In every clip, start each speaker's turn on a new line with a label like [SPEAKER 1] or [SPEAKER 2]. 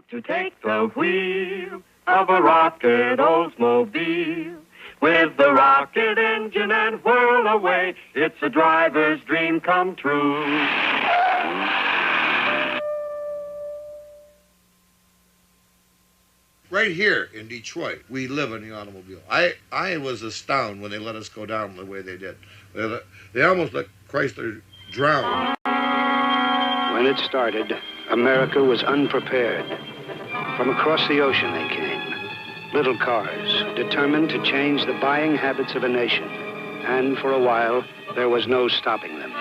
[SPEAKER 1] To take the wheel of a rocket Oldsmobile with the rocket engine and whirl away. It's a driver's dream come true.
[SPEAKER 2] Right here in Detroit, we live in the automobile. I was astounded when they let us go down the way they did. They almost let Chrysler drown.
[SPEAKER 3] When it started, America was unprepared. From across the ocean they came. Little cars, determined to change the buying habits of a nation. And for a while, there was no stopping them.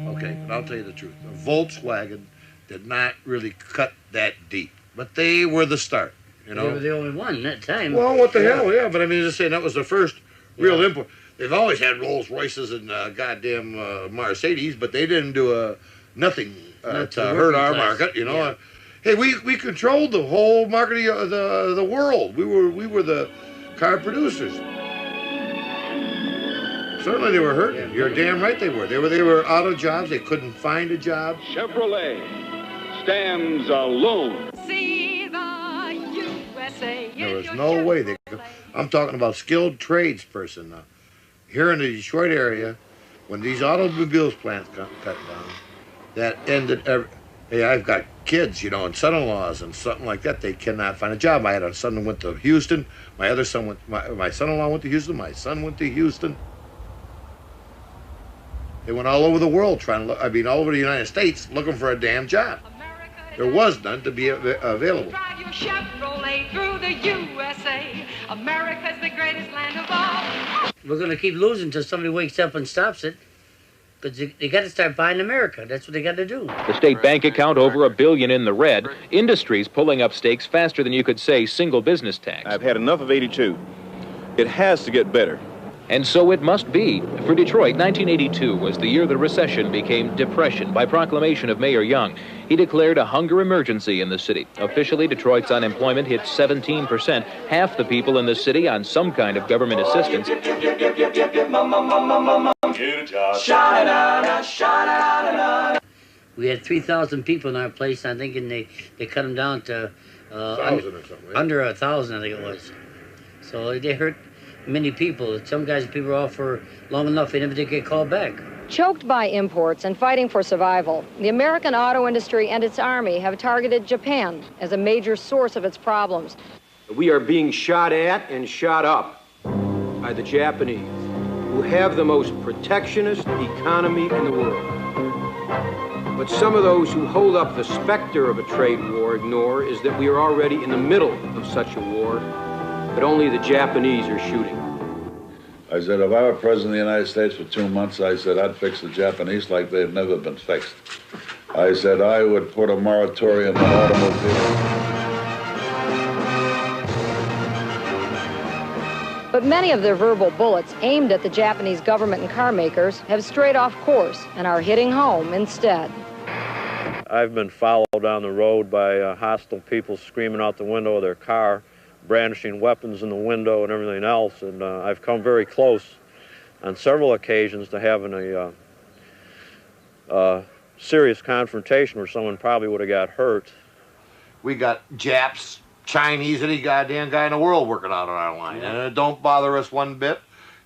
[SPEAKER 2] Okay, but I'll tell you the truth. Volkswagen did not really cut that deep. But they were the start, you know?
[SPEAKER 4] They were the only one that time.
[SPEAKER 2] Well, what the hell, yeah. But I mean, just saying that was the first real import. They've always had Rolls Royces and goddamn Mercedes, but they didn't do nothing to hurt our market, you know. Yeah. Hey, we controlled the whole market of the world. We were the car producers. Certainly they were hurting. Yeah. You're damn right they were. They were out of jobs. They couldn't find a job.
[SPEAKER 5] Chevrolet stands alone.
[SPEAKER 6] See the USA.
[SPEAKER 2] There was no way they could. I'm talking about skilled tradesperson now. Here in the Detroit area, when these automobiles plants cut down, that ended hey, I've got kids, you know, and son-in-laws and something like that. They cannot find a job. I had a son who went to Houston. My other son went, my son-in-law went to Houston. My son went to Houston. They went all over the world trying to look, all over the United States looking for a damn job. There was none to be available.
[SPEAKER 6] Drive your Chevrolet through the USA. America's the greatest land of all.
[SPEAKER 4] We're going to keep losing until somebody wakes up and stops it. But they got to start buying America. That's what they got to do.
[SPEAKER 7] The state bank account over $1 billion in the red. Industries pulling up stakes faster than you could say single business tax.
[SPEAKER 5] I've had enough of 82. It has to get better.
[SPEAKER 7] And so it must be. For Detroit, 1982 was the year the recession became depression by proclamation of Mayor Young. He declared a hunger emergency in the city. Officially, Detroit's unemployment hit 17%, half the people in the city on some kind of government assistance.
[SPEAKER 4] We had 3,000 people in our place, I think, and they cut them down to under 1,000, I think it was. So they hurt many people. Some guys, people were off for long enough, they never did get called back.
[SPEAKER 8] Choked by imports and fighting for survival, the American auto industry and its army have targeted Japan as a major source of its problems.
[SPEAKER 9] We are being shot at and shot up by the Japanese, who have the most protectionist economy in the world. What some of those who hold up the specter of a trade war ignore is that we are already in the middle of such a war, but only the Japanese are shooting.
[SPEAKER 10] I said, if I were president of the United States for 2 months, I said, I'd fix the Japanese like they've never been fixed. I said, I would put a moratorium on automobiles.
[SPEAKER 8] But many of their verbal bullets aimed at the Japanese government and car makers have strayed off course and are hitting home instead.
[SPEAKER 11] I've been followed down the road by hostile people screaming out the window of their car, brandishing weapons in the window and everything else, and I've come very close on several occasions to having a serious confrontation where someone probably would have got hurt.
[SPEAKER 2] We got Japs, Chinese, any goddamn guy in the world working out on our line, and it don't bother us one bit.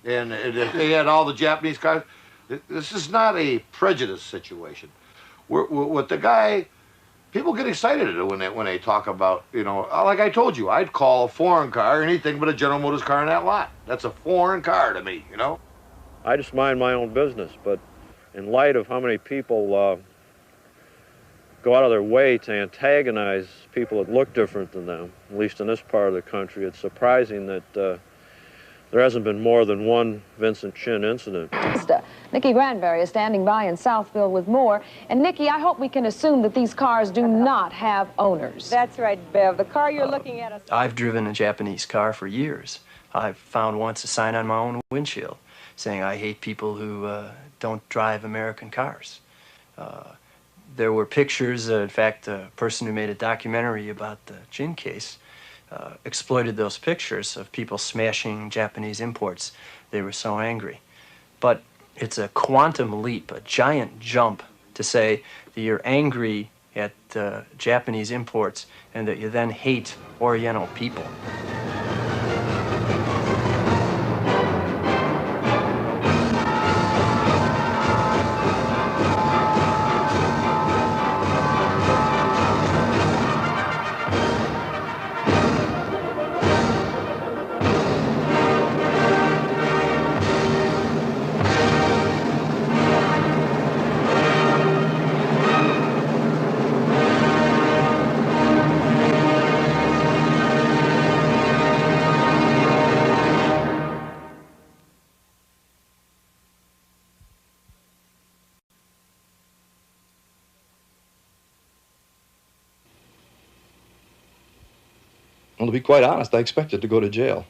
[SPEAKER 2] And if they had all the Japanese cars, this is not a prejudice situation. With the guy, people get excited when they talk about, you know, like I told you, I'd call a foreign car anything but a General Motors car in that lot. That's a foreign car to me, you know?
[SPEAKER 11] I just mind my own business, but in light of how many people go out of their way to antagonize people that look different than them, at least in this part of the country, it's surprising that there hasn't been more than one Vincent Chin incident.
[SPEAKER 8] Nikki Granberry is standing by in Southfield with more. And Nikki, I hope we can assume that these cars do not have owners.
[SPEAKER 12] That's right, Bev. The car you're looking at...
[SPEAKER 13] I've driven a Japanese car for years. I've found once a sign on my own windshield saying I hate people who don't drive American cars. There were pictures, in fact, a person who made a documentary about the Chin case exploited those pictures of people smashing Japanese imports. They were so angry. But it's a quantum leap, a giant jump to say that you're angry at Japanese imports and that you then hate Oriental people.
[SPEAKER 14] Well, to be quite honest, I expected to go to jail.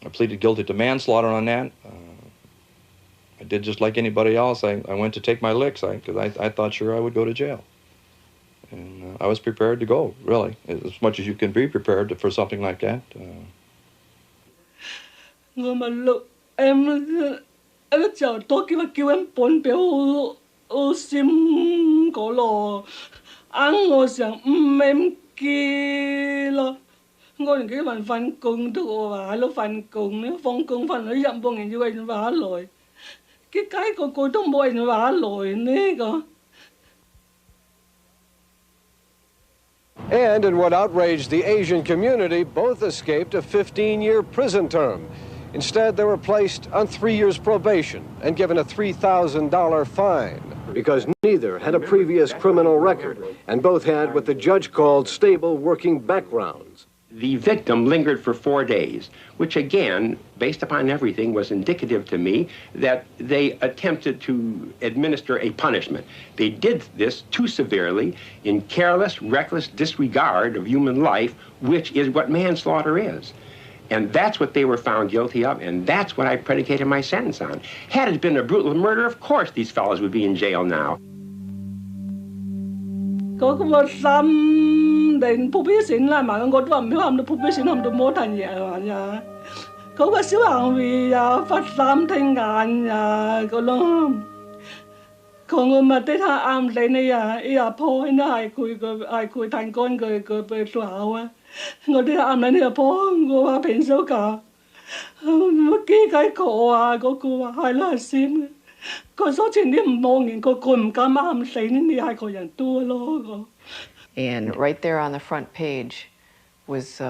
[SPEAKER 14] I pleaded guilty to manslaughter on that. I did just like anybody else. I went to take my licks because I thought sure I would go to jail. And I was prepared to go, really, as much as you can be prepared for something like that.
[SPEAKER 15] And in what outraged the Asian community, both escaped a 15-year prison term. Instead, they were placed on 3 years probation and given a $3,000 fine. Because neither had a previous criminal record, and both had what the judge called stable working backgrounds.
[SPEAKER 16] The victim lingered for 4 days, which again, based upon everything, was indicative to me that they attempted to administer a punishment. They did this too severely in careless, reckless disregard of human life, which is what manslaughter is. And that's what they were found guilty of, and that's what I predicated my sentence on. Had it been a brutal murder, of course these fellows would be in jail now.
[SPEAKER 17] And right there on the front page was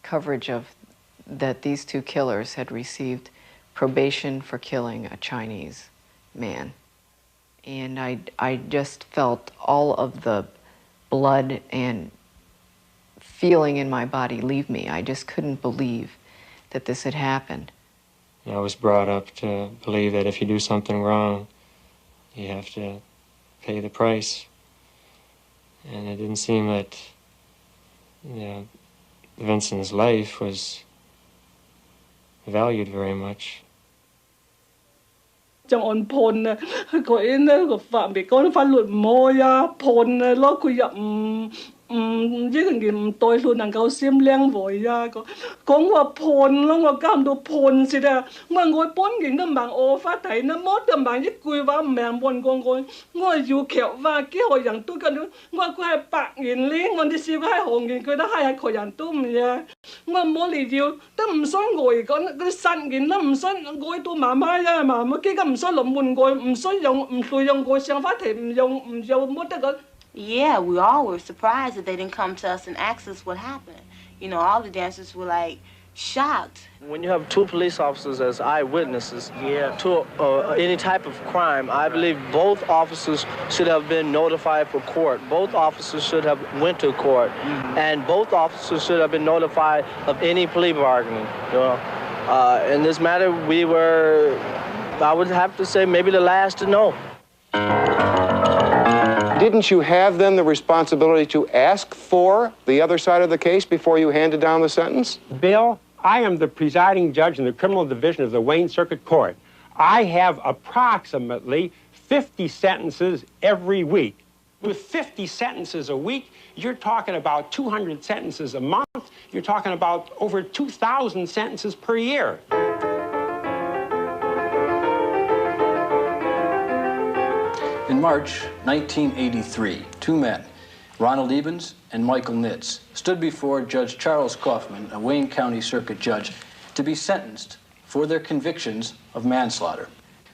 [SPEAKER 17] coverage of that these two killers had received probation for killing a Chinese man. And I just felt all of the blood and feeling in my body leave me. I just couldn't believe that this had happened.
[SPEAKER 18] I was brought up to believe that if you do something wrong, you have to pay the price. And it didn't seem that, Vincent's life was valued very much.
[SPEAKER 19] Trong on phồn có in có phạm bị con pháp luật môi phồn lo quy với cái nghiệm tôi luôn năng cao xiêm liang vội conว่าphồn loว่าcam do phồnสิda mà ngồi bốn cái năm bằng ô phát thấy nó mót năm bằng nhất quy và mèm buồn con ngồiอยู่เขียวว่ากี่หอยอย่างตู้กันว่ากูให้ปากเงินเลี้ยงวันที่สิบให้หงเงินก็ได้ให้ขออย่างตู้มันเนี่ยว่าโมลีเดียวแต่唔想ngồiก็สั่นเงินแล้ว唔想ngồiตัวมาม่า嘛เมื่อกี้ก็唔想ลมบุญngồi唔想用唔需用ngồi想發題唔用mót得個
[SPEAKER 20] Yeah, we all were surprised that they didn't come to us and ask us what happened. You know, all the dancers were like shocked.
[SPEAKER 21] When you have two police officers as eyewitnesses to any type of crime, I believe both officers should have been notified for court. Both officers should have went to court, and both officers should have been notified of any plea bargaining. You know, in this matter, we were, I would have to say, maybe the last to know.
[SPEAKER 22] Didn't you have then the responsibility to ask for the other side of the case before you handed down the sentence?
[SPEAKER 23] Bill, I am the presiding judge in the criminal division of the Wayne Circuit Court. I have approximately
[SPEAKER 16] 50 sentences every week. With 50 sentences a week, you're talking about 200 sentences a month. You're talking about over 2,000 sentences per year.
[SPEAKER 1] In March 1983, two men, Ronald Ebens and Michael Nitz, stood before Judge Charles Kaufman, a Wayne County Circuit judge, to be sentenced for their convictions of manslaughter.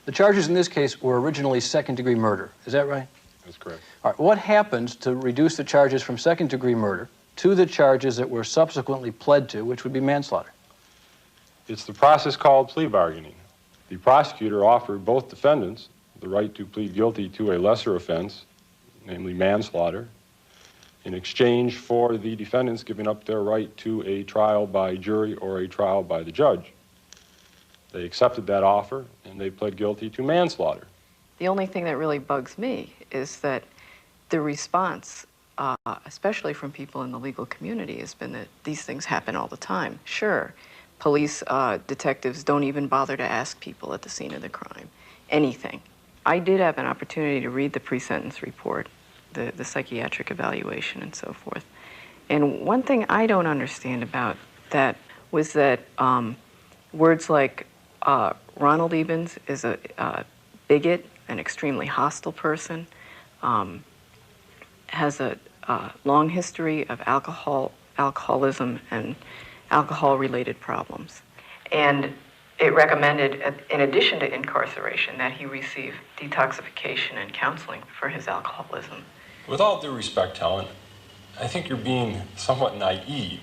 [SPEAKER 1] The charges in this case were originally second-degree murder. Is that right?
[SPEAKER 3] That's correct.
[SPEAKER 1] All right. What happened to reduce the charges from second-degree murder to the charges that were subsequently pled to, which would be manslaughter?
[SPEAKER 3] It's the process called plea bargaining. The prosecutor offered both defendants the right to plead guilty to a lesser offense, namely manslaughter, in exchange for the defendants giving up their right to a trial by jury or a trial by the judge. They accepted that offer, and they pled guilty to manslaughter.
[SPEAKER 17] The only thing that really bugs me is that the response, especially from people in the legal community, has been that these things happen all the time. Sure, police detectives don't even bother to ask people at the scene of the crime anything. I did have an opportunity to read the pre-sentence report, the psychiatric evaluation and so forth. And one thing I don't understand about that was that words like Ronald Ebens is a bigot, an extremely hostile person, has a long history of alcoholism and alcohol-related problems. And it recommended, in addition to incarceration, that he receive detoxification and counseling for his alcoholism.
[SPEAKER 3] With all due respect, Helen, I think you're being somewhat naive.